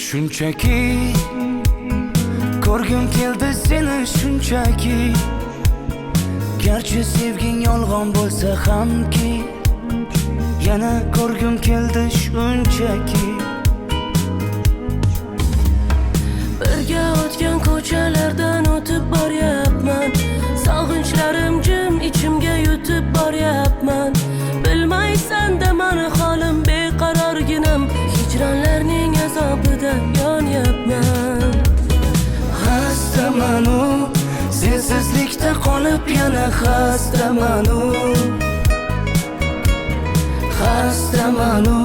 Shunchaki ko'rgim keldi seni shunchaki. Garchi sevging yolg'on bo'lsa hamki, yana ko'rgim keldi shunchaki. Birga o'tgan ko'chalardan o'tib boryapman. Sog'inchlarim jim ichimga yutib boryapman. Bilmaysan-da mani holim beqarorginam. Hijronlarning azobida yonyapman. Xastamanu, sensizlikda qolib yana xastamanu. Xastamanu,